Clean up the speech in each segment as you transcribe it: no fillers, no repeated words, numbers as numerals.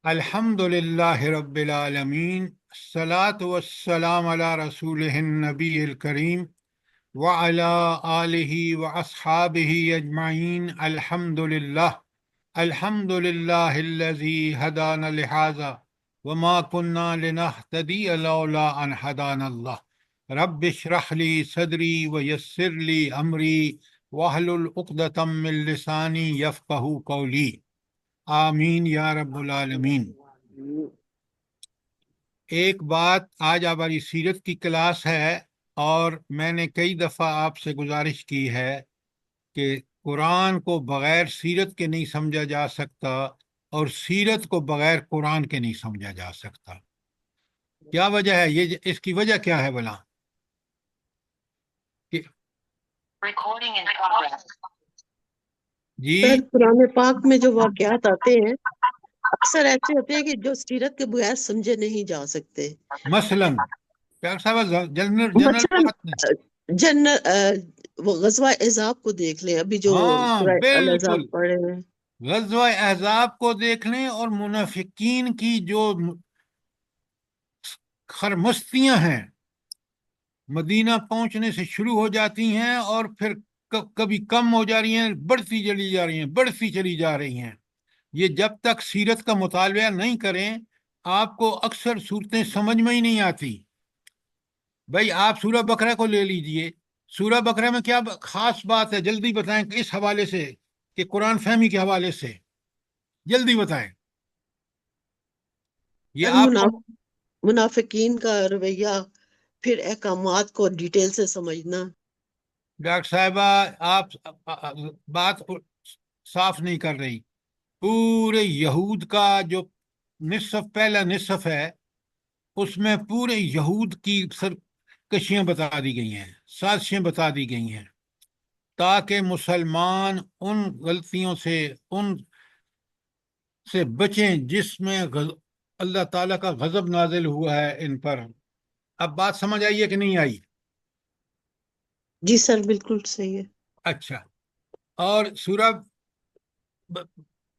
الحمد للہ رب العالمین، الصلاۃ والسلام علی رسولہ النبی الکریم وعلی آلہ واصحابہ اجمعین۔ الحمد للہ الذی ہدانا لہذا وما كنا لنہتدی لولا ان ہدانا اللہ۔ رب اشرح لی صدری ویسر لی امری واحلل عقدۃ من لسانی یفقہوا قولی، آمین یا رب العالمین۔ ایک بات، آج ہماری سیرت کی کلاس ہے اور میں نے کئی دفعہ آپ سے گزارش کی ہے کہ قرآن کو بغیر سیرت کے نہیں سمجھا جا سکتا اور سیرت کو بغیر قرآن کے نہیں سمجھا جا سکتا۔ کیا وجہ ہے یہ؟ اس کی وجہ کیا ہے بلا؟ کہ جی سر، قرآن پاک میں جو واقعات آتے ہیں اکثر ایسے ہوتے ہیں کہ جو سیرت کے بغیر سمجھے نہیں جا سکتے۔ مثلاً کیا صاحب جنرل مثلاً بات نہیں؟ وہ غزوہ احزاب کو دیکھ لیں، ابھی جو ہاں سورہ بالکل، الاحزاب پڑھے ہیں۔ غزوہ احزاب کو دیکھ لیں اور منافقین کی جو خرمستیاں ہیں مدینہ پہنچنے سے شروع ہو جاتی ہیں اور پھر کبھی کم ہو جا رہی ہیں، بڑھتی چلی جا رہی ہیں، بڑھتی چلی جا رہی ہیں۔ یہ جب تک سیرت کا مطالعہ نہیں کریں آپ کو اکثر صورتیں سمجھ میں ہی نہیں آتی۔ بھائی آپ سورہ بقرہ کو لے لیجئے، سورہ بقرہ میں کیا خاص بات ہے؟ جلدی بتائیں کہ اس حوالے سے، کہ قرآن فہمی کے حوالے سے جلدی بتائیں۔ یہ سر، آپ کو منافقین کا رویہ، پھر احکامات کو ڈیٹیل سے سمجھنا۔ ڈاکٹر صاحبہ آپ بات صاف نہیں کر رہی۔ پورے یہود کا جو پہلا نصف ہے اس میں پورے یہود کی سرکشیاں بتا دی گئی ہیں، سازشیں بتا دی گئی ہیں تاکہ مسلمان ان غلطیوں سے، ان سے بچیں جس میں اللہ تعالیٰ کا غضب نازل ہوا ہے ان پر۔ اب بات سمجھ آئی ہے کہ نہیں آئی؟ جی سر، بالکل صحیح ہے۔ اچھا، اور سورہ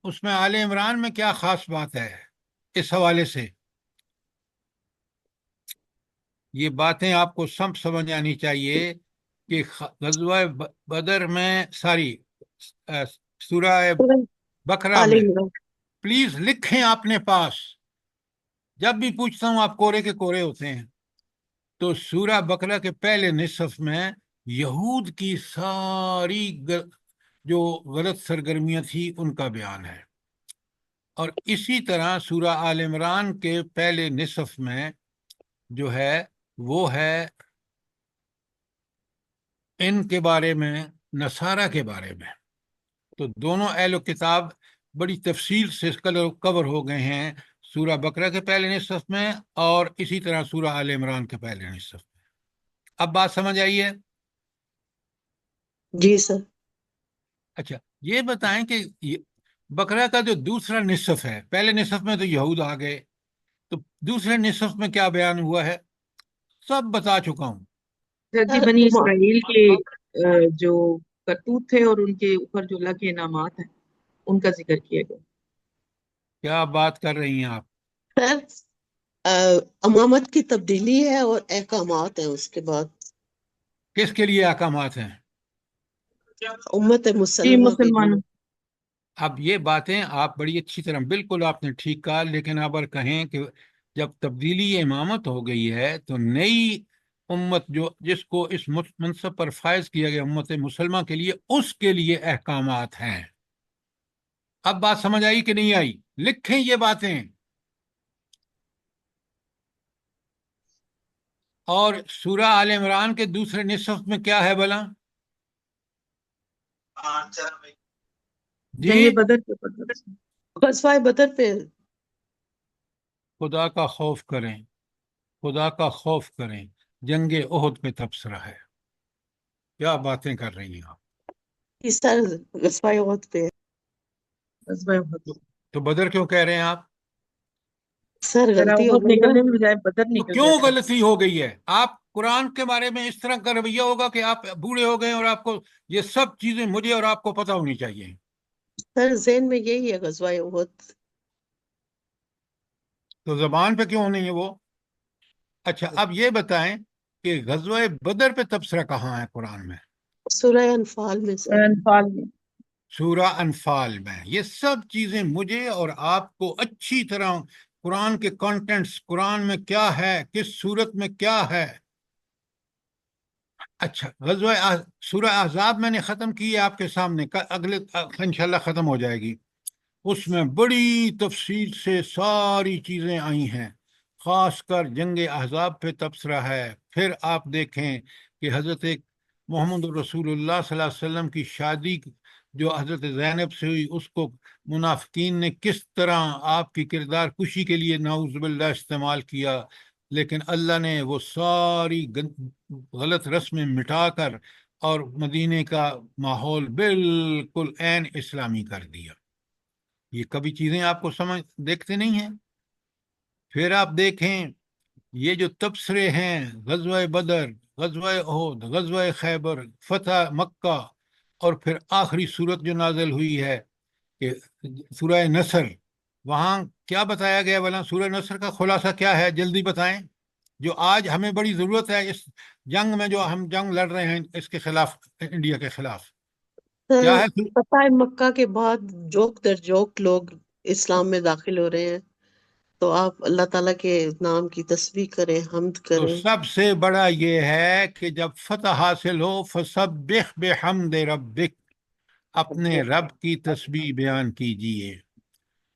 اس میں آل عمران میں کیا خاص بات ہے اس حوالے سے؟ یہ باتیں آپ کو سب سمجھ آنی چاہیے کہ غزوہ بدر میں سورہ بقرہ آل میں، عمران۔ پلیز لکھیں اپنے پاس، جب بھی پوچھتا ہوں آپ کورے کے کورے ہوتے ہیں۔ تو سورہ بقرہ کے پہلے نصف میں یہود کی ساری جو غلط سرگرمیاں تھی ان کا بیان ہے، اور اسی طرح سورہ آل عمران کے پہلے نصف میں جو ہے وہ ہے ان کے بارے میں، نصارہ کے بارے میں۔ تو دونوں اہل و کتاب بڑی تفصیل سے کور ہو گئے ہیں سورہ بقرہ کے پہلے نصف میں اور اسی طرح سورہ آل عمران کے پہلے نصف میں۔ اب بات سمجھ آئی ہے؟ جی سر۔ اچھا، یہ بتائیں کہ بقرہ کا جو دوسرا نصف ہے، پہلے نصف میں تو یہود آ گئے، تو دوسرے نصف میں کیا بیان ہوا ہے؟ سب بتا چکا ہوں۔ جی، بنی اسرائیل کے جو کرتوت تھے اور ان کے اوپر جو اللہ کے انعامات ہیں ان کا ذکر کیا گیا۔ کیا بات کر رہی ہیں آپ؟ سر، امامت کی تبدیلی ہے اور احکامات ہیں اس کے بعد کس کے لیے احکامات ہیں؟ امت جی، مسلمہ کے لیے۔ مسلمانوں۔ اب یہ باتیں آپ بڑی اچھی طرح، بالکل آپ نے ٹھیک کہا، لیکن اگر کہیں کہ جب تبدیلی امامت ہو گئی ہے تو نئی امت جو جس کو اس منصب پر فائز کیا گیا، امت مسلمہ کے لیے، اس کے لیے احکامات ہیں۔ اب بات سمجھ آئی کہ نہیں آئی؟ لکھیں یہ باتیں۔ اور سورہ آل عمران کے دوسرے نصف میں کیا ہے بلا؟ جی، جنگ بدر کے اوپر۔ غزوہ بدر پہ خدا کا خوف کریں، خدا کا خوف کریں، جنگ احد پہ تبصرہ ہے۔ کیا باتیں کر رہی ہیں آپ؟ اس طرح غزوہ احد پہ غزوہ احد۔ تو بدر کیوں کہہ رہے ہیں آپ؟ سر ذرا غلطی ہو احد گئی نا۔ نکلنے میں بجائے بدر تو نکل کیوں گیا تھا۔ غلطی ہو گئی ہے؟ آپ قرآن کے بارے میں اس طرح کا رویہ ہوگا کہ آپ بوڑھے ہو گئے اور آپ کو یہ سب چیزیں مجھے اور آپ کو پتہ ہونی چاہیے۔ سر ذہن میں یہی ہے غزوہ احد۔ تو زبان پہ کیوں نہیں ہے وہ؟ اچھا اب یہ بتائیں کہ غزوہ بدر پہ تبصرہ کہاں ہے قرآن میں؟ سورہ انفال میں سر. انفال میں. سورہ انفال میں. یہ سب چیزیں مجھے اور آپ کو اچھی طرح قرآن کے کانٹینٹس، قرآن میں کیا ہے، کس صورت میں کیا ہے. اچھا سورہ احزاب میں نے ختم کی ہے آپ کے سامنے، اگلے انشاءاللہ ختم ہو جائے گی. اس میں بڑی تفصیل سے ساری چیزیں آئی ہیں، خاص کر جنگ احزاب پہ تبصرہ ہے. پھر آپ دیکھیں کہ حضرت محمد رسول اللہ صلی اللہ علیہ وسلم کی شادی جو حضرت زینب سے ہوئی، اس کو منافقین نے کس طرح آپ کی کردار کشی کے لیے نعوذ باللہ استعمال کیا، لیکن اللہ نے وہ ساری غلط رسمیں مٹا کر اور مدینے کا ماحول بالکل عین اسلامی کر دیا. یہ کبھی چیزیں آپ کو دیکھتے نہیں ہیں. پھر آپ دیکھیں یہ جو تبصرے ہیں، غزوہ بدر، غزوہ احد، غزوہ خیبر، فتح مکہ، اور پھر آخری صورت جو نازل ہوئی ہے کہ سورہ نصر، وہاں کیا بتایا گیا؟ بلا سورہ نصر کا خلاصہ کیا ہے؟ جلدی بتائیں، جو آج ہمیں بڑی ضرورت ہے اس جنگ میں، جو ہم جنگ لڑ رہے ہیں اس کے خلاف، انڈیا کے خلاف. کیا سر ہے؟ فتح مکہ کے بعد جوک در جوک لوگ اسلام میں داخل ہو رہے ہیں، تو آپ اللہ تعالیٰ کے نام کی تسبیح کریں، حمد تو کریں. سب سے بڑا یہ ہے کہ جب فتح حاصل ہو، فسبح بحمد ربک، اپنے رب کی تسبیح بیان کیجئے.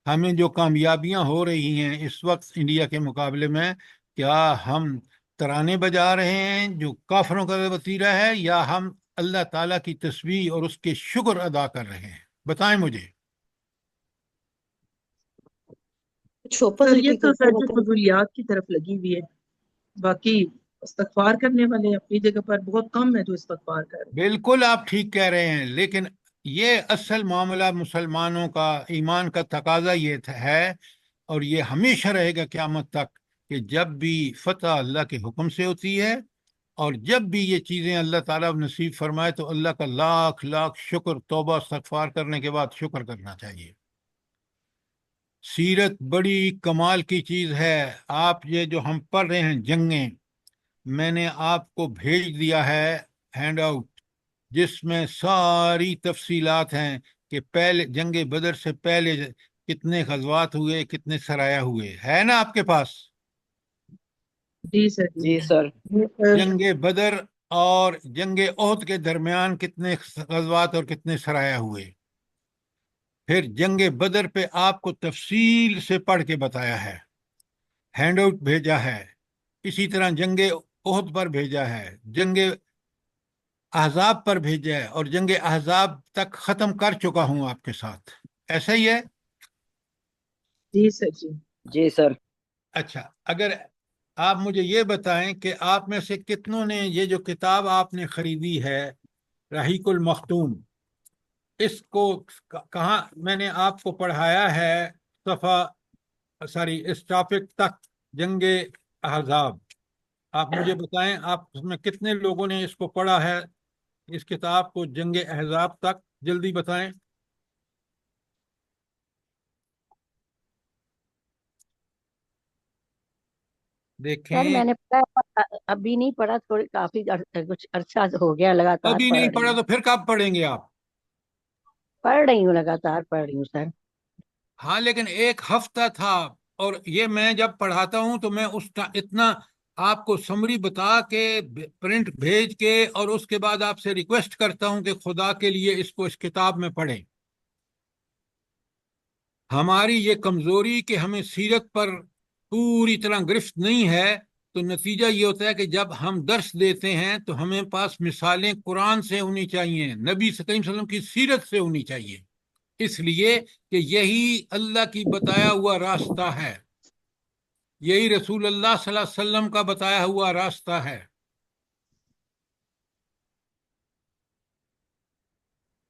ہمیں جو کامیابیاں ہو رہی ہیں اس وقت انڈیا کے مقابلے میں، کیا ہم ترانے بجا رہے ہیں جو کافروں کا وتیرہ ہے، یا ہم اللہ تعالیٰ کی تسبیح اور اس کے شکر ادا کر رہے ہیں؟ بتائیں مجھے. کچھ سر یہ اوپوزٹی تو کرتے سر جو رہتے ہیں. فضولیات کی طرف لگی ہوئی ہے، باقی استغفار کرنے والے اپنی جگہ پر بہت کم ہے جو استغفار کر رہے ہیں. بالکل آپ ٹھیک کہہ رہے ہیں، لیکن یہ اصل معاملہ مسلمانوں کا ایمان کا تقاضا یہ ہے، اور یہ ہمیشہ رہے گا قیامت تک، کہ جب بھی فتح اللہ کے حکم سے ہوتی ہے، اور جب بھی یہ چیزیں اللہ تعالیٰ نصیب فرمائے، تو اللہ کا لاکھ لاکھ شکر، توبہ استغفار کرنے کے بعد شکر کرنا چاہیے. سیرت بڑی کمال کی چیز ہے. آپ یہ جو ہم پڑھ رہے ہیں جنگیں، میں نے آپ کو بھیج دیا ہے ہینڈ آؤٹ، جس میں ساری تفصیلات ہیں کہ پہلے جنگ بدر سے پہلے کتنے غزوات ہوئے، کتنے سرایہ ہوئے. ہے نا آپ کے پاس؟ جی سر. جی سر. جنگ بدر اور جنگ احد کے درمیان کتنے غزوات اور کتنے سرایہ ہوئے. پھر جنگ بدر پہ آپ کو تفصیل سے پڑھ کے بتایا ہے، ہینڈ آؤٹ بھیجا ہے. اسی طرح جنگ احد پر بھیجا ہے، جنگ احزاب پر بھیجا ہے، اور جنگ احزاب تک ختم کر چکا ہوں آپ کے ساتھ. ایسا ہی ہے؟ جی سر. جی جی سر. اچھا، اگر آپ مجھے یہ بتائیں کہ آپ میں سے کتنوں نے یہ جو کتاب آپ نے خریدی ہے رحیق المختوم، اس کو کہاں میں نے آپ کو پڑھایا ہے؟ اس ٹاپک تک، جنگ احزاب. آپ مجھے بتائیں، آپ میں کتنے لوگوں نے اس کو پڑھا ہے، اس کتاب کو، جنگ احزاب تک؟ جلدی بتائیں. سر دیکھیں، میں نے پڑھا، ابھی نہیں پڑھا، تھوڑی کافی کچھ عرصہ ہو گیا لگاتار ابھی پڑھ نہیں رہی پڑھا ہوں. تو پھر کب پڑھیں گے آپ؟ لگاتار پڑھ رہی ہوں سر. ہاں، لیکن ایک ہفتہ تھا، اور یہ میں جب پڑھاتا ہوں تو میں اتنا آپ کو سمری بتا کے، پرنٹ بھیج کے، اور اس کے بعد آپ سے ریکویسٹ کرتا ہوں کہ خدا کے لیے اس کو اس کتاب میں پڑھیں. ہماری یہ کمزوری کہ ہمیں سیرت پر پوری طرح گرفت نہیں ہے، تو نتیجہ یہ ہوتا ہے کہ جب ہم درس دیتے ہیں تو ہمیں پاس مثالیں قرآن سے ہونی چاہیے، نبی صلی اللہ علیہ وسلم کی سیرت سے ہونی چاہیے، اس لیے کہ یہی اللہ کی بتایا ہوا راستہ ہے، یہی رسول اللہ صلی اللہ علیہ وسلم کا بتایا ہوا راستہ ہے.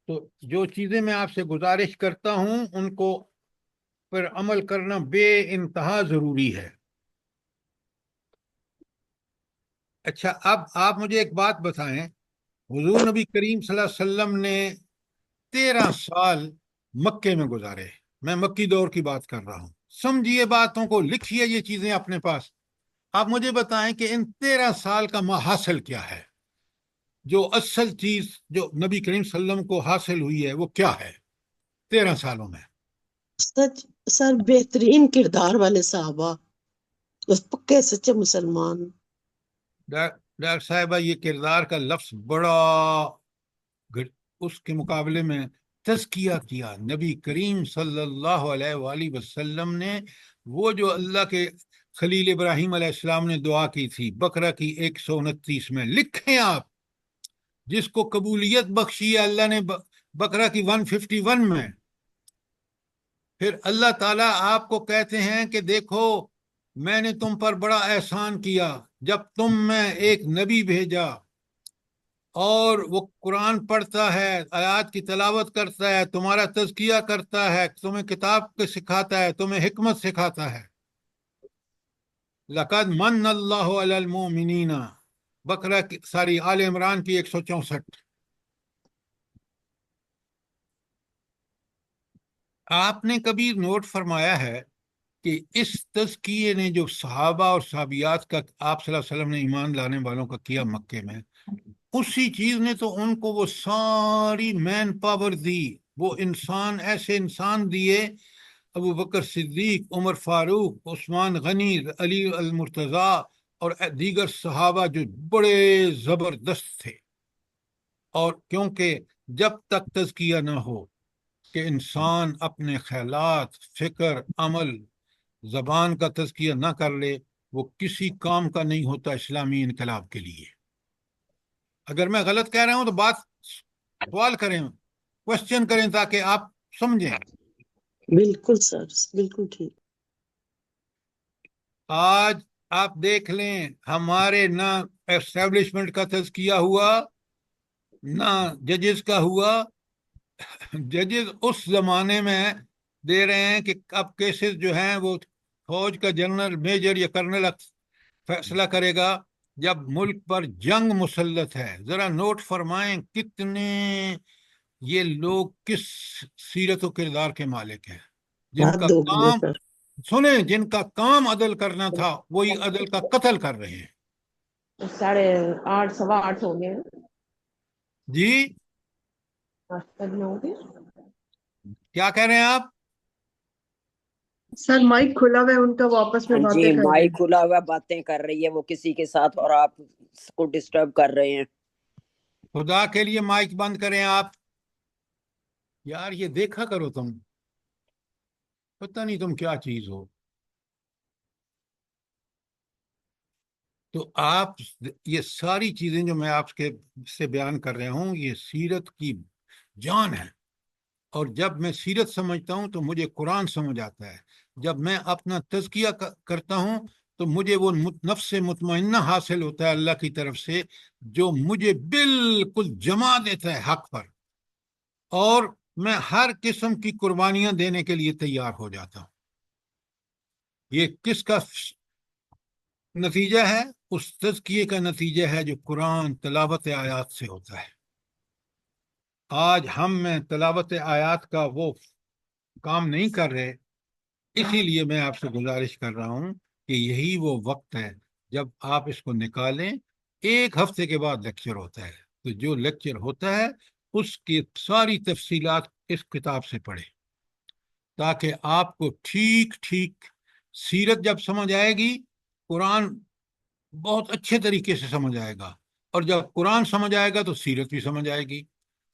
تو جو چیزیں میں آپ سے گزارش کرتا ہوں ان کو پر عمل کرنا بے انتہا ضروری ہے. اچھا، اب آپ مجھے ایک بات بتائیں، حضور نبی کریم صلی اللہ علیہ وسلم نے 13 سال مکے میں گزارے. میں مکی دور کی بات کر رہا ہوں. سمجھیے باتوں کو، لکھیے یہ چیزیں اپنے پاس. آپ مجھے بتائیں کہ ان 13 سال کا حاصل کیا ہے؟ جو اصل چیز جو نبی کریم صلی اللہ علیہ وسلم کو حاصل ہوئی ہے وہ کیا ہے 13 سالوں میں؟ سچ سر، بہترین کردار والے صحابہ، بس پکے سچے مسلمان. ڈاکٹر صاحبہ یہ کردار کا لفظ بڑا اس کے مقابلے میں تزکیہ کیا نبی کریم صلی اللہ علیہ وآلہ وسلم نے. وہ جو اللہ کے خلیل ابراہیم علیہ السلام نے دعا کی تھی بقرہ کی 129 میں، لکھیں آپ، جس کو قبولیت بخشی ہے اللہ نے بقرہ کی 151 میں. پھر اللہ تعالیٰ آپ کو کہتے ہیں کہ دیکھو میں نے تم پر بڑا احسان کیا جب تم میں ایک نبی بھیجا اور وہ قرآن پڑھتا ہے، آیات کی تلاوت کرتا ہے، تمہارا تزکیہ کرتا ہے، تمہیں کتاب کو سکھاتا ہے، تمہیں حکمت سکھاتا ہے. لقد من اللہ علی المؤمنین، بقرہ کی ساری آل عمران کی 164. آپ نے کبھی نوٹ فرمایا ہے کہ اس تزکیے نے جو صحابہ اور صحابیات کا آپ صلی اللہ علیہ وسلم نے ایمان لانے والوں کا کیا مکے میں، اسی چیز نے تو ان کو وہ ساری مین پاور دی، وہ انسان، ایسے انسان دیے، ابو بکر صدیق، عمر فاروق، عثمان غنی، علی المرتضیٰ اور دیگر صحابہ جو بڑے زبردست تھے. اور کیونکہ جب تک تزکیہ نہ ہو کہ انسان اپنے خیالات، فکر، عمل، زبان کا تزکیہ نہ کر لے، وہ کسی کام کا نہیں ہوتا اسلامی انقلاب کے لیے. اگر میں غلط کہہ رہا ہوں تو بات سوال کریں، کوشچن کریں تاکہ آپ سمجھیں. بالکل سر، بالکل ٹھیک. آج آپ دیکھ لیں ہمارے نہ اسٹیبلشمنٹ کا تزکیہ ہوا نہ ججز کا ہوا. ججز اس زمانے میں دے رہے ہیں کہ اب کیسز جو ہیں وہ فوج کا جنرل، میجر یا کرنل فیصلہ کرے گا جب ملک پر جنگ مسلط ہے. ذرا نوٹ فرمائیں کتنے یہ لوگ کس سیرت و کردار کے مالک ہیں، جن کا حد ہو گئی ہے کام، سر. سنیں، جن کا کام عدل کرنا تھا وہی عدل کا قتل کر رہے ہیں. 8:30 8:15 ہو گئے ہیں. جی تک میں ہوں گے. کیا کہہ رہے ہیں آپ؟ سر مائک کھلا ہوا ہے ان کا، واپس میں جی باتیں کر رہے مائک ہیں. کھلا ہوا باتیں کر رہی ہے وہ کسی کے ساتھ اور آپ اس کو ڈسٹرب کر رہے ہیں. خدا کے لیے مائک بند کریں آپ. یار یہ دیکھا کرو تم، پتہ نہیں تم کیا چیز ہو. تو آپ یہ ساری چیزیں جو میں آپ کے سے بیان کر رہا ہوں یہ سیرت کی جان ہے. اور جب میں سیرت سمجھتا ہوں تو مجھے قرآن سمجھ آتا ہے. جب میں اپنا تزکیہ کرتا ہوں تو مجھے وہ نفس مطمئنہ حاصل ہوتا ہے اللہ کی طرف سے، جو مجھے بالکل جما دیتا ہے حق پر، اور میں ہر قسم کی قربانیاں دینے کے لیے تیار ہو جاتا ہوں. یہ کس کا نتیجہ ہے؟ اس تزکیے کا نتیجہ ہے جو قرآن تلاوت آیات سے ہوتا ہے. آج ہم میں تلاوت آیات کا وہ کام نہیں کر رہے، اسی لیے میں آپ سے گزارش کر رہا ہوں کہ یہی وہ وقت ہے جب آپ اس کو نکالیں. 1 ہفتے کے بعد لیکچر ہوتا ہے، تو جو لیکچر ہوتا ہے اس کی ساری تفصیلات اس کتاب سے پڑھیں تاکہ آپ کو ٹھیک ٹھیک سیرت جب سمجھ آئے گی، قرآن بہت اچھے طریقے سے سمجھ آئے گا، اور جب قرآن سمجھ آئے گا تو سیرت بھی سمجھ آئے گی.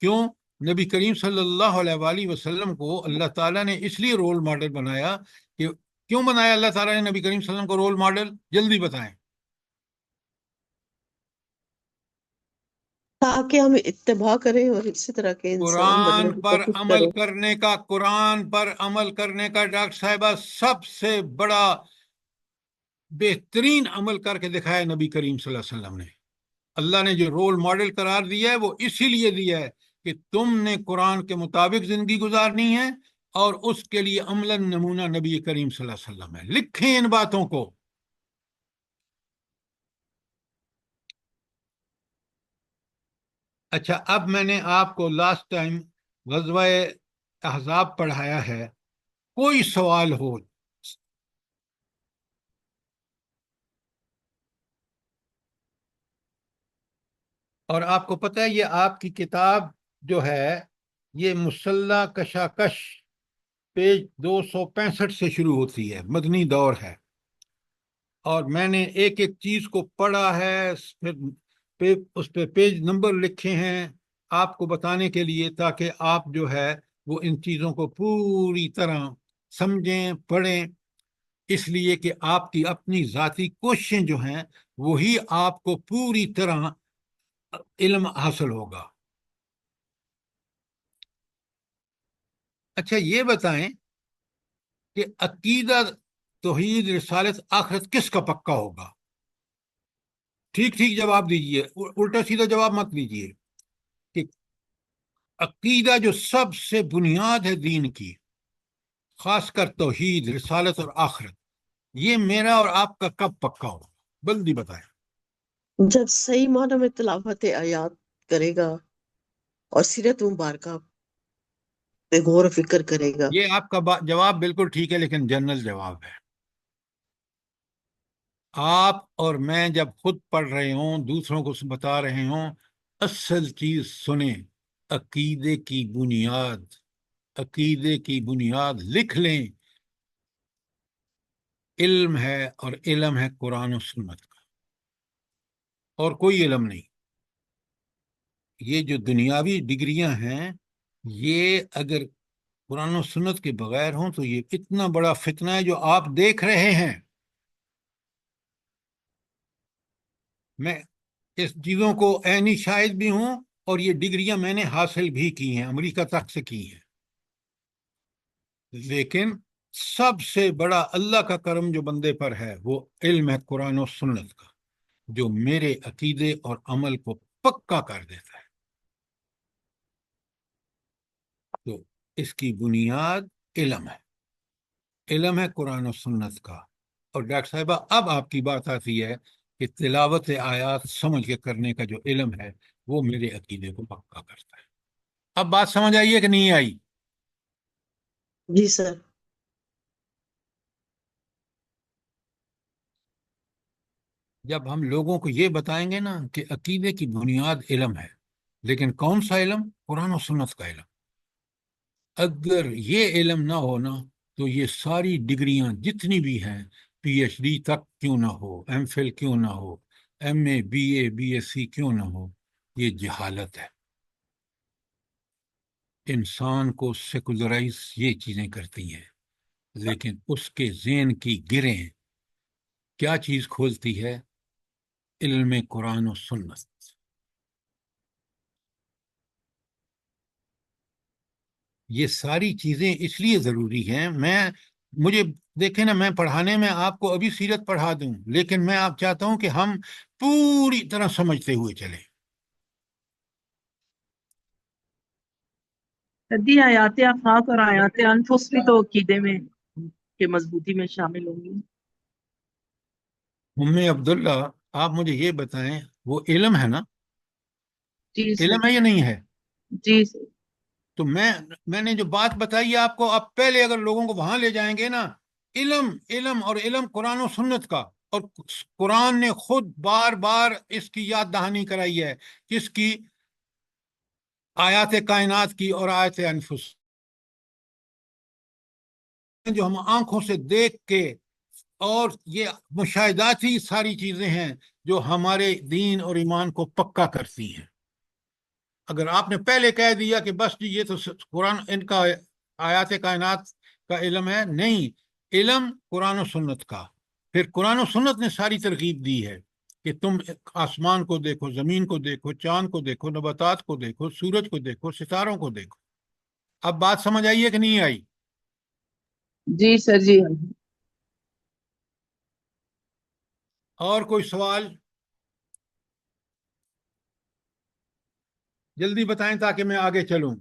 کیوں؟ نبی کریم صلی اللہ علیہ وآلہ وسلم کو اللہ تعالیٰ نے اس لیے رول ماڈل بنایا کہ کیوں بنایا اللہ تعالیٰ نے نبی کریم صلی اللہ علیہ وسلم کو رول ماڈل؟ جلدی بتائیں. تاکہ ہم اتباع کریں اور اسی طرح کے انسان بننے قرآن کی پر کوشش عمل کریں. کرنے کا، قرآن پر عمل کرنے کا ڈاکٹر صاحبہ سب سے بڑا بہترین عمل کر کے دکھایا نبی کریم صلی اللہ علیہ وسلم نے. اللہ نے جو رول ماڈل قرار دیا ہے وہ اسی لیے دیا ہے کہ تم نے قرآن کے مطابق زندگی گزارنی ہے، اور اس کے لیے عملاً نمونہ نبی کریم صلی اللہ علیہ وسلم ہے. لکھیں ان باتوں کو. اچھا، اب میں نے آپ کو لاسٹ ٹائم غزوہ احزاب پڑھایا ہے. کوئی سوال ہو اور آپ کو پتہ ہے یہ آپ کی کتاب جو ہے یہ مسلح کشاکش پیج 265 سے شروع ہوتی ہے، مدنی دور ہے، اور میں نے ایک ایک چیز کو پڑھا ہے، پھر اس پہ پیج نمبر لکھے ہیں آپ کو بتانے کے لیے، تاکہ آپ جو ہے وہ ان چیزوں کو پوری طرح سمجھیں پڑھیں، اس لیے کہ آپ کی اپنی ذاتی کوششیں جو ہیں وہی آپ کو پوری طرح علم حاصل ہوگا۔ اچھا یہ بتائیں کہ عقیدہ توحید رسالت آخرت کس کا پکا ہوگا؟ ٹھیک ٹھیک جواب دیجئے، الٹا سیدھا جواب مت دیجئے۔ کہ عقیدہ جو سب سے بنیاد ہے دین کی، خاص کر توحید رسالت اور آخرت، یہ میرا اور آپ کا کب پکا ہوگا؟ جلدی بتائیں۔ جب صحیح معنی میں تلاوت آیات کرے گا اور سیرت مبارکہ پہ غور و فکر کرے گا۔ یہ آپ کا جواب بالکل ٹھیک ہے، لیکن جنرل جواب ہے۔ آپ اور میں جب خود پڑھ رہے ہوں، دوسروں کو بتا رہے ہوں، اصل چیز سنیں، عقیدے کی بنیاد، عقیدے کی بنیاد لکھ لیں، علم ہے، اور علم ہے قرآن و سنت کا، اور کوئی علم نہیں۔ یہ جو دنیاوی ڈگریاں ہیں، یہ اگر قرآن و سنت کے بغیر ہوں تو یہ اتنا بڑا فتنہ ہے جو آپ دیکھ رہے ہیں۔ میں اس چیزوں کو عینی شاہد بھی ہوں، اور یہ ڈگریاں میں نے حاصل بھی کی ہیں، امریکہ تک سے کی ہیں، لیکن سب سے بڑا اللہ کا کرم جو بندے پر ہے وہ علم ہے قرآن و سنت کا، جو میرے عقیدے اور عمل کو پکا کر دیتا ہے۔ تو اس کی بنیاد علم ہے، علم ہے قرآن و سنت کا۔ اور ڈاکٹر صاحبہ اب آپ کی بات آتی ہے کہ تلاوت آیات سمجھ کے کرنے کا جو علم ہے وہ میرے عقیدے کو پکا کرتا ہے۔ اب بات سمجھ آئی ہے کہ نہیں آئی؟ جی سر۔ جب ہم لوگوں کو یہ بتائیں گے نا کہ عقیدے کی بنیاد علم ہے، لیکن کون سا علم؟ قرآن و سنت کا علم۔ اگر یہ علم نہ ہونا تو یہ ساری ڈگریاں جتنی بھی ہیں، پی ایچ ڈی تک کیوں نہ ہو، ایم فل کیوں نہ ہو، ایم اے بی ایس سی کیوں نہ ہو، یہ جہالت ہے۔ انسان کو سیکولرائز یہ چیزیں کرتی ہیں، لیکن اس کے ذہن کی گرہیں کیا چیز کھولتی ہے؟ علم قرآن و سنت۔ یہ ساری چیزیں اس لیے ضروری ہیں۔ مجھے دیکھیں نا، میں پڑھانے میں آپ کو ابھی سیرت پڑھا دوں، لیکن میں آپ چاہتا ہوں کہ ہم پوری طرح سمجھتے ہوئے چلیں۔ دی آیات آفاق اور آیات انفس بھی تو عقیدے میں کے مضبوطی میں شامل ہوں گی۔ عبداللہ آپ مجھے یہ بتائیں، وہ علم ہے نا؟ جی سر۔ علم ہے یا نہیں ہے؟ جی سر۔ تو میں نے جو بات بتائی آپ کو، اب پہلے اگر لوگوں کو وہاں لے جائیں گے نا، علم اور علم قرآن و سنت کا، اور قرآن نے خود بار بار اس کی یاد دہانی کرائی ہے، کس کی؟ آیات کائنات کی اور آیات انفس، جو ہم آنکھوں سے دیکھ کے، اور یہ مشاہداتی ساری چیزیں ہیں جو ہمارے دین اور ایمان کو پکا کرتی ہیں۔ اگر آپ نے پہلے کہہ دیا کہ بس جی یہ تو قرآن ان کا آیات کائنات کا علم ہے، نہیں، علم قرآن و سنت کا۔ پھر قرآن و سنت نے ساری ترغیب دی ہے کہ تم آسمان کو دیکھو، زمین کو دیکھو، چاند کو دیکھو، نباتات کو دیکھو، سورج کو دیکھو، ستاروں کو دیکھو۔ اب بات سمجھ آئی ہے کہ نہیں آئی؟ جی سر۔ جی اور کوئی سوال؟ جلدی بتائیں تاکہ میں آگے چلوں۔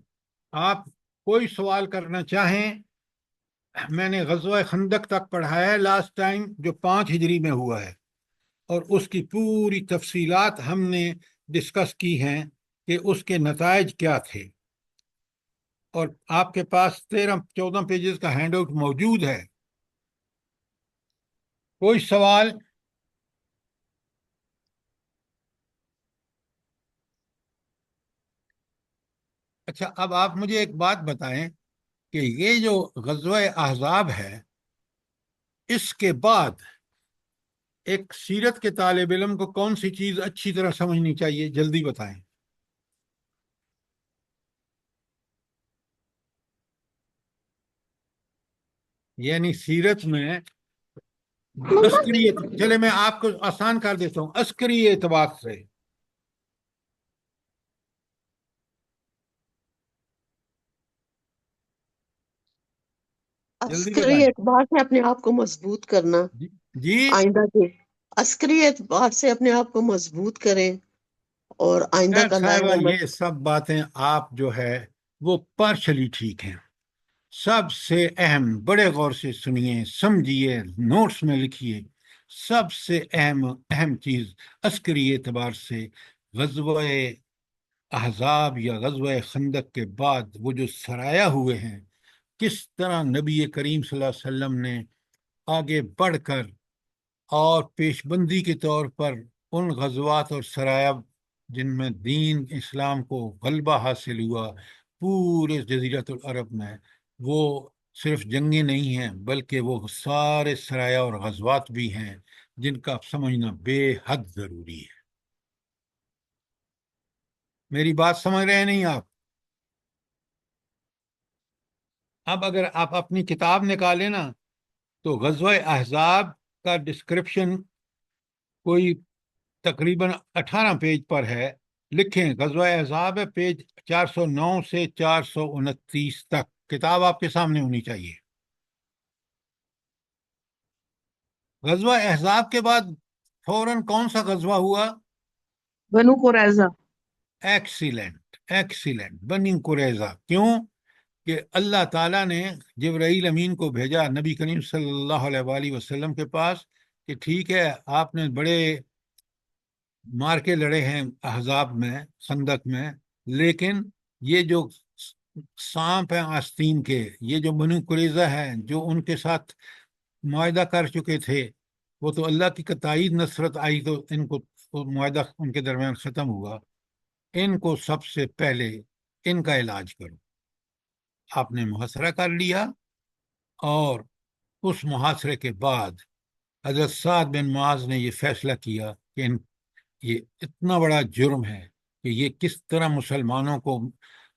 آپ کوئی سوال کرنا چاہیں؟ میں نے غزوہ خندق تک پڑھایا ہے لاسٹ ٹائم، جو 5 ہجری میں ہوا ہے، اور اس کی پوری تفصیلات ہم نے ڈسکس کی ہیں کہ اس کے نتائج کیا تھے، اور آپ کے پاس 13-14 پیجز کا ہینڈ آؤٹ موجود ہے۔ کوئی سوال؟ اچھا، اب آپ مجھے ایک بات بتائیں کہ یہ جو غزوہ احزاب ہے، اس کے بعد ایک سیرت کے طالب علم کو کون سی چیز اچھی طرح سمجھنی چاہیے؟ جلدی بتائیں۔ یعنی سیرت میں عسکری چلے میں آپ کو آسان کر دیتا ہوں، عسکری اعتبار سے جلدی عسکری بتائیں۔ اعتبار سے اپنے آپ کو مضبوط کرنا، جی جی، آئندہ کے عسکری اعتبار سے اپنے آپ کو مضبوط کریں اور آئندہ خیر کا صاحبہ، لائحہ یہ سب باتیں آپ جو ہے وہ پارشلی ٹھیک ہیں۔ سب سے اہم، بڑے غور سے سنیے، سمجھیے، نوٹس میں لکھیے، سب سے اہم چیز عسکری اعتبار سے غزوہ احزاب یا غزوہ خندق کے بعد وہ جو سرایہ ہوئے ہیں، کس طرح نبی کریم صلی اللہ علیہ وسلم نے آگے بڑھ کر اور پیش بندی کے طور پر ان غزوات اور سرایہ جن میں دین اسلام کو غلبہ حاصل ہوا پورے جزیرۃ العرب میں، وہ صرف جنگیں نہیں ہیں بلکہ وہ سارے سرایہ اور غزوات بھی ہیں جن کا سمجھنا بے حد ضروری ہے۔ میری بات سمجھ رہے ہیں نہیں آپ؟ اب اگر آپ اپنی کتاب نکالیں نا تو غزوہ احزاب کا ڈسکرپشن کوئی تقریباً 18 پیج پر ہے۔ لکھیں غزوہ احزاب ہے، پیج 409 سے 429 تک، کتاب آپ کے سامنے ہونی چاہیے۔ غزوہ احزاب کے بعد فوراً کون سا غزوہ ہوا؟ بنو قریظہ۔ ایکسیلنٹ ایکسیلنٹ، بنی قریظہ۔ کیوں کہ اللہ تعالیٰ نے جبرائیل امین کو بھیجا نبی کریم صلی اللہ علیہ وآلہ وسلم کے پاس کہ ٹھیک ہے، آپ نے بڑے مارکے لڑے ہیں احزاب میں، خندق میں، لیکن یہ جو سانپ ہیں آستین کے، یہ جو بنو قریظہ ہیں جو ان کے ساتھ معاہدہ کر چکے تھے، وہ تو اللہ کی تائید نصرت آئی تو ان کو وہ معاہدہ ان کے درمیان ختم ہوا۔ ان کو سب سے پہلے ان کا علاج کرو۔ آپ نے محاصرہ کر لیا، اور اس محاصرے کے بعد حضرت سعد بن معاذ نے یہ فیصلہ کیا کہ یہ اتنا بڑا جرم ہے کہ یہ کس طرح مسلمانوں کو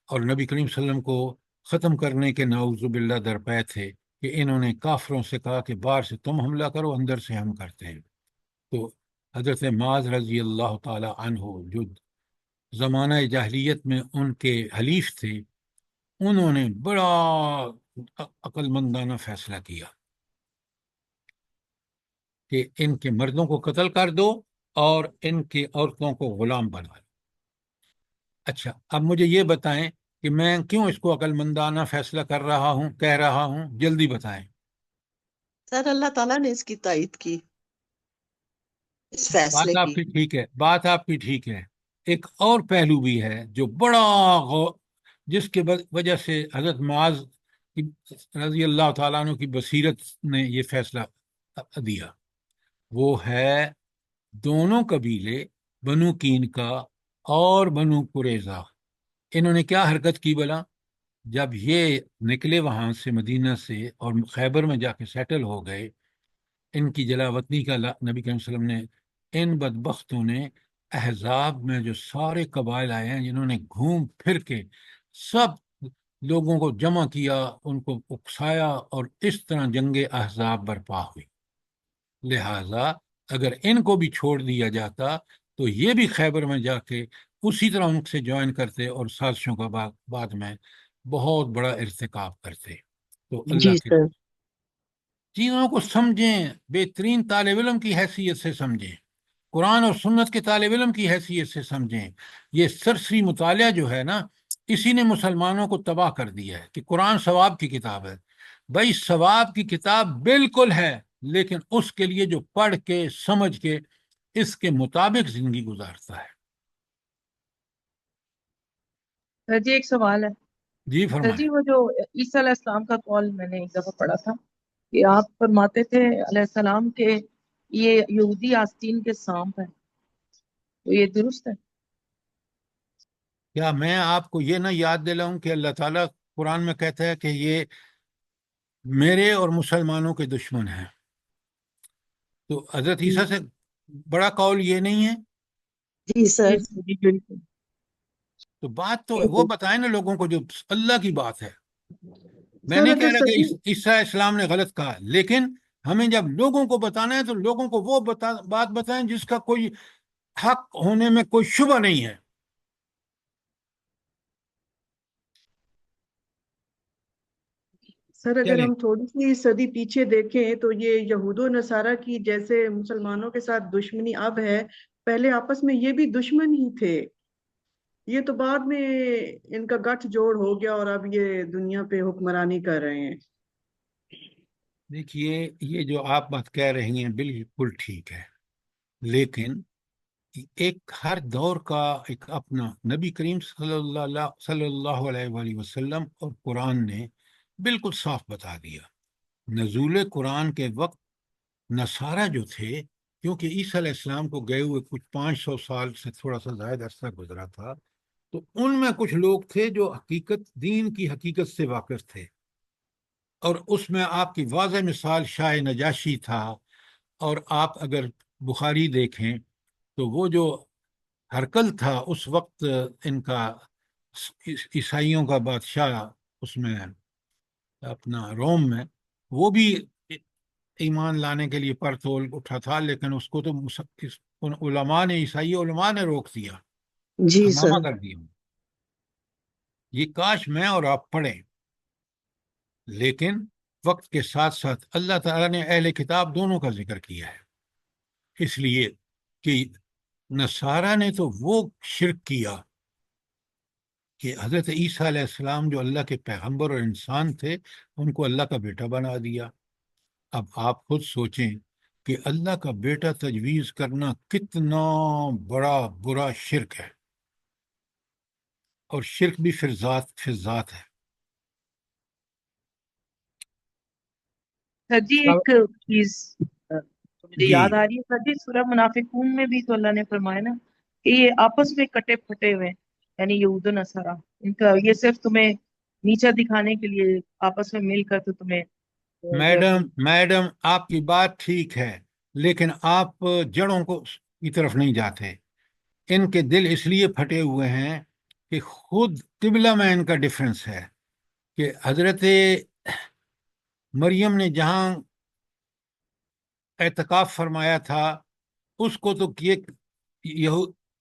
اور نبی کریم صلی اللہ علیہ وسلم کو ختم کرنے کے نعوذ باللہ درپے تھے، کہ انہوں نے کافروں سے کہا کہ باہر سے تم حملہ کرو، اندر سے ہم کرتے ہیں۔ تو حضرت معاذ رضی اللہ تعالی عنہ، جو زمانہ جاہلیت میں ان کے حلیف تھے، انہوں نے بڑا عقل مندانہ فیصلہ کیا کہ ان کے مردوں کو قتل کر دو اور ان کی عورتوں کو غلام بنا لو۔ اچھا، اب مجھے یہ بتائیں کہ میں کیوں اس کو عقل مندانہ فیصلہ کر رہا ہوں، کہہ رہا ہوں؟ جلدی بتائیں۔ سر اللہ تعالیٰ نے اس کی تائید کی، اس بات فیصلے آپ کی۔ کی ٹھیک ہے، بات آپ کی ٹھیک ہے۔ ایک اور پہلو بھی ہے جو بڑا جس کے وجہ سے حضرت معاذ رضی اللہ تعالیٰ عنہ کی بصیرت نے یہ فیصلہ دیا، وہ ہے دونوں قبیلے بنو کین کا اور بنو قریظہ، انہوں نے کیا حرکت کی بلا؟ جب یہ نکلے وہاں سے مدینہ سے اور خیبر میں جا کے سیٹل ہو گئے، ان کی جلا وطنی کا نبی کریم صلی اللہ علیہ وسلم نے ان بدبختوں نے احزاب میں جو سارے قبائل آئے ہیں جنہوں نے گھوم پھر کے سب لوگوں کو جمع کیا، ان کو اکسایا، اور اس طرح جنگ احزاب برپا ہوئی۔ لہذا اگر ان کو بھی چھوڑ دیا جاتا تو یہ بھی خیبر میں جا کے اسی طرح ان سے جوائن کرتے اور سازشوں کا بعد میں بہت بڑا ارتکاب کرتے۔ تو اللہ جی کے سر۔ چیزوں کو سمجھیں، بہترین طالب علم کی حیثیت سے سمجھیں، قرآن اور سنت کے طالب علم کی حیثیت سے سمجھیں۔ یہ سرسری مطالعہ جو ہے نا، اسی نے مسلمانوں کو تباہ کر دیا ہے کہ قرآن ثواب کی کتاب ہے۔ بھائی ثواب کی کتاب بالکل ہے، لیکن اس کے لیے جو پڑھ کے سمجھ کے اس کے مطابق زندگی گزارتا ہے۔ سر جی ایک سوال ہے۔ جی سر فرمائیں۔ جی وہ جو عیسیٰ علیہ السلام کا قول میں نے ایک دفعہ پڑھا تھا کہ آپ فرماتے تھے علیہ السلام کہ یہ یہودی آستین کے سانپ ہیں، تو یہ درست ہے؟ کیا میں آپ کو یہ نہ یاد دلاؤں کہ اللہ تعالیٰ قرآن میں کہتا ہے کہ یہ میرے اور مسلمانوں کے دشمن ہیں؟ تو حضرت عیسیٰ سے بڑا قول یہ نہیں ہے؟ جی سر. جی بالکل. تو بات تو وہ بتائیں نا لوگوں کو جو اللہ کی بات ہے. میں سر نہیں اگر کہہ رہا کہ صحیح عیسیٰ علیہ السلام نے غلط کہا، لیکن ہمیں جب لوگوں کو بتانا ہے تو لوگوں کو وہ بات بتائیں جس کا کوئی حق ہونے میں کوئی شبہ نہیں ہے. سر اگر چلیں ہم تھوڑی سی صدی پیچھے دیکھیں تو یہ یہود و نصارہ کی جیسے مسلمانوں کے ساتھ دشمنی اب ہے، پہلے آپس میں یہ بھی دشمن ہی تھے. یہ تو بعد میں ان کا گٹھ جوڑ ہو گیا اور اب یہ دنیا پہ حکمرانی کر رہے ہیں. دیکھیے، یہ جو آپ بات کہہ رہی ہیں بالکل ٹھیک ہے، لیکن ایک ہر دور کا ایک اپنا نبی کریم صلی اللہ علیہ وآلہ وسلم اور قرآن نے بالکل صاف بتا دیا. نزول قرآن کے وقت نصارہ جو تھے، کیونکہ عیسیٰ علیہ السلام کو گئے ہوئے کچھ 500 سال سے تھوڑا سا زائد عرصہ گزرا تھا، تو ان میں کچھ لوگ تھے جو دین کی حقیقت سے واقف تھے، اور اس میں آپ کی واضح مثال شاہ نجاشی تھا. اور آپ اگر بخاری دیکھیں تو وہ جو ہرکل تھا اس وقت ان کا عیسائیوں کا بادشاہ اس میں اپنا روم میں، وہ بھی ایمان لانے کے لیے پر تول اٹھا تھا، لیکن اس کو تو علماء نے، عیسائی علماء نے روک دیا، جی ہنگامہ سر. کر دیا. یہ کاش میں اور آپ پڑھیں، لیکن وقت کے ساتھ ساتھ اللہ تعالیٰ نے اہل کتاب دونوں کا ذکر کیا ہے، اس لیے کہ نصارہ نے تو وہ شرک کیا کہ حضرت عیسیٰ علیہ السلام جو اللہ کے پیغمبر اور انسان تھے ان کو اللہ کا بیٹا بنا دیا. اب آپ خود سوچیں کہ اللہ کا بیٹا تجویز کرنا کتنا بڑا برا شرک ہے، اور شرک بھی پھر ذات ہے. سر جی ایک چیز مجھے جی، یاد آ رہی ہے سر جی، سورہ منافقون میں بھی تو اللہ نے فرمایا نا کہ یہ آپس میں کٹے پھٹے ہوئے ہیں، یعنی یہود و نصارہ، ان کا یہ صرف تمہیں نیچا دکھانے کے لیے آپس میں مل کر تو تمہیں میڈم آپ کی بات ٹھیک ہے، لیکن آپ جڑوں کی طرف نہیں جاتے. ان کے دل اس لیے پھٹے ہوئے ہیں کہ خود قبلہ میں ان کا ڈفرنس ہے، کہ حضرت مریم نے جہاں اعتکاف فرمایا تھا اس کو تو یہ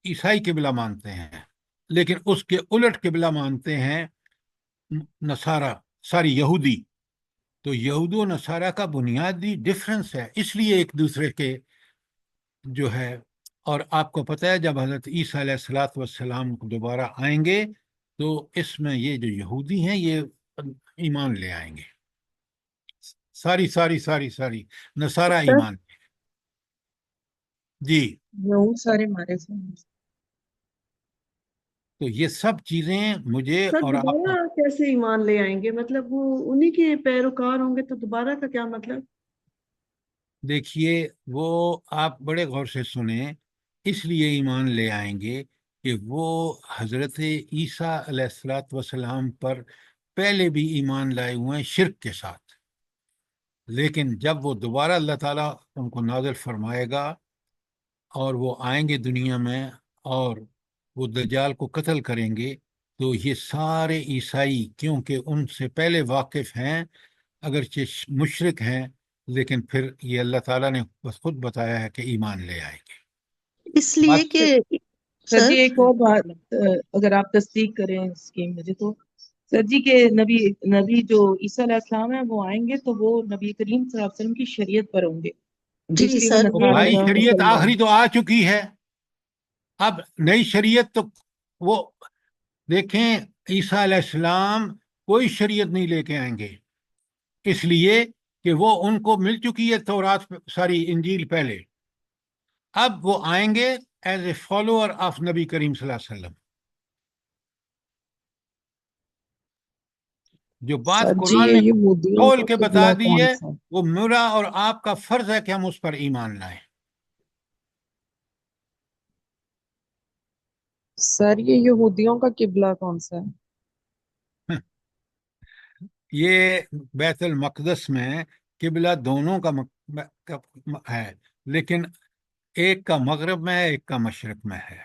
عیسائی قبلہ مانتے ہیں، لیکن اس کے الٹ قبلہ مانتے ہیں نصارہ، یہودی. تو یہود و نصارہ کا بنیادی ڈفرنس ہے، اس لیے ایک دوسرے کے جو ہے. اور آپ کو پتہ ہے جب حضرت عیسیٰ علیہ والسلام دوبارہ آئیں گے تو اس میں یہ جو یہودی ہیں یہ ایمان لے آئیں گے، ساری نصارہ سر ایمان. جی، بہت سارے مارے سے. تو یہ سب چیزیں مجھے سر اور آپ کو، دوبارہ کیسے ایمان لے آئیں گے؟ مطلب وہ انہی کے پیروکار ہوں گے تو دوبارہ کا کیا مطلب؟ دیکھیے وہ آپ بڑے غور سے سنیں، اس لیے ایمان لے آئیں گے کہ وہ حضرت عیسیٰ علیہ والسلام پر پہلے بھی ایمان لائے ہوئے ہیں شرک کے ساتھ، لیکن جب وہ دوبارہ اللہ تعالیٰ ان کو نازل فرمائے گا اور وہ آئیں گے دنیا میں اور وہ دجال کو قتل کریں گے، تو یہ سارے عیسائی کیونکہ ان سے پہلے واقف ہیں، اگرچہ مشرک ہیں، لیکن پھر یہ اللہ تعالیٰ نے خود بتایا ہے کہ ایمان لے آئیں گے. اس لیے بات کہ سر سر جی ایک اور بات اگر آپ تصدیق کریں اس کی مجھے تو، سر جی کے نبی جو عیسیٰ علیہ السلام ہیں وہ آئیں گے تو وہ نبی کریم صلی اللہ علیہ وسلم کی شریعت پر ہوں گے، اس جی لیے وہ سر تو وہ نصارہ بھائی نہیں شریعت مسلمان. آخری تو آ چکی ہے، اب نئی شریعت تو وہ دیکھیں عیسیٰ علیہ السلام کوئی شریعت نہیں لے کے آئیں گے، اس لیے کہ وہ ان کو مل چکی ہے تورات ساری انجیل پہلے. اب وہ آئیں گے ایز اے فالوور آف نبی کریم صلی اللہ علیہ وسلم. جو بات سر جی قرآن یہ نے یہودیوں کھول کا کے بتا قبلہ دی کون ہے، سا؟ وہ میرا اور آپ کا فرض ہے کہ ہم اس پر ایمان لائیں. سر یہ یہودیوں کا قبلہ کون سا ہے؟ یہ بیت المقدس میں قبلہ دونوں ہے، لیکن ایک کا مغرب میں ہے، ایک کا مشرق میں ہے۔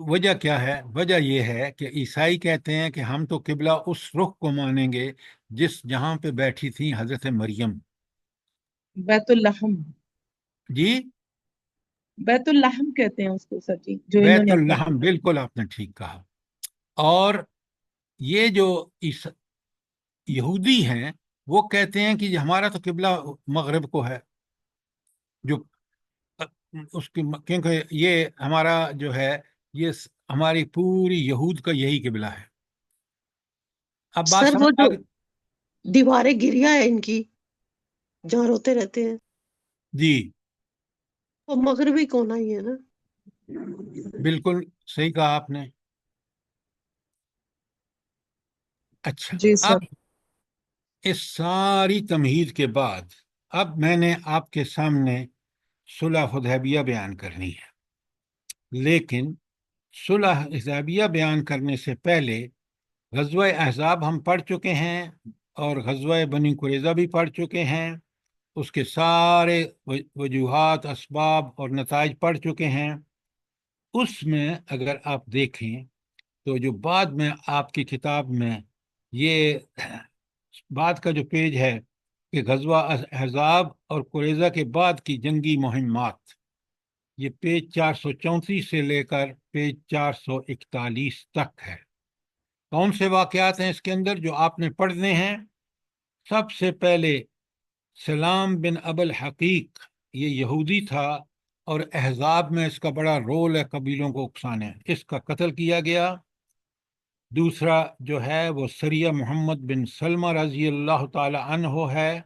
وجہ کیا ہے؟ وجہ یہ ہے کہ عیسائی کہتے ہیں کہ ہم تو قبلہ اس رخ کو مانیں گے جہاں پہ بیٹھی تھی حضرت مریم۔ بیت اللحم، جی، بیت اللحم کہتے ہیں اس کو سر جی، جو انہوں بیت نے اپنا اللحم، بالکل آپ نے ٹھیک کہا۔ اور یہ جو یہودی ہیں وہ کہتے ہیں کہ ہمارا تو قبلہ مغرب کو ہے، جو اس کی کیونکہ یہ ہمارا جو ہے، یہ ہماری پوری یہود کا یہی قبلہ ہے۔ اب بات سر وہ سمجھ آ جو گئی؟ دیواریں گریا ہے ان کی جہاں روتے رہتے ہیں، جی وہ مغربی کونا ہی ہے نا؟ بالکل صحیح کہا آپ نے۔ اچھا، جی اب سر۔ اس ساری تمہید کے بعد اب میں نے آپ کے سامنے صلح حدیبیہ بیان کرنی ہے، لیکن صلح حدیبیہ بیان کرنے سے پہلے غزوہ احزاب ہم پڑھ چکے ہیں اور غزوہ بنی قریظہ بھی پڑھ چکے ہیں، اس کے سارے وجوہات، اسباب اور نتائج پڑھ چکے ہیں۔ اس میں اگر آپ دیکھیں تو جو بعد میں آپ کی کتاب میں یہ بعد کا جو پیج ہے کہ غزوہ احزاب اور قریظہ کے بعد کی جنگی مہمات، یہ پیج 434 سے لے کر پیج 441 تک ہے۔ کون سے واقعات ہیں اس کے اندر جو آپ نے پڑھنے ہیں؟ سب سے پہلے سلام بن ابو الحقیق، یہ یہودی تھا اور احزاب میں اس کا بڑا رول ہے، قبیلوں کو اکسانے، اس کا قتل کیا گیا۔ دوسرا جو ہے وہ سریہ محمد بن سلمہ رضی اللہ تعالی عنہ ہے،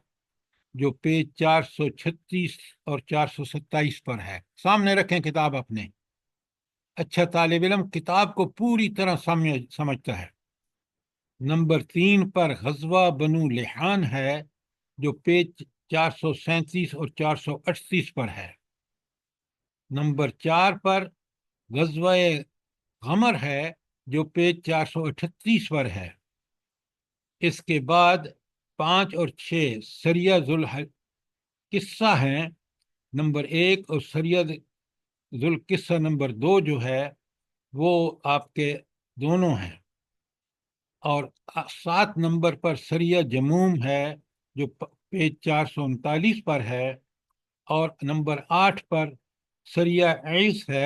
جو پیج 436 اور 427 پر ہے۔ سامنے رکھیں کتاب اپنے، اچھا طالب علم کتاب کو پوری طرح سمجھتا ہے۔ نمبر 3 پر غزوہ بنو لحان ہے، جو پیج 437 اور 438 پر ہے۔ نمبر 4 پر غزوہ غمر ہے، جو پیج 438 پر ہے۔ اس کے بعد 5 اور 6 سریہ ذوالقصہ ہیں نمبر 1، اور سریہ ذوالقصہ نمبر 2 جو ہے وہ آپ کے دونوں ہیں۔ اور 7 نمبر پر سریہ جموم ہے، جو پیج 439 پر ہے، اور نمبر 8 پر سریہ عیس ہے۔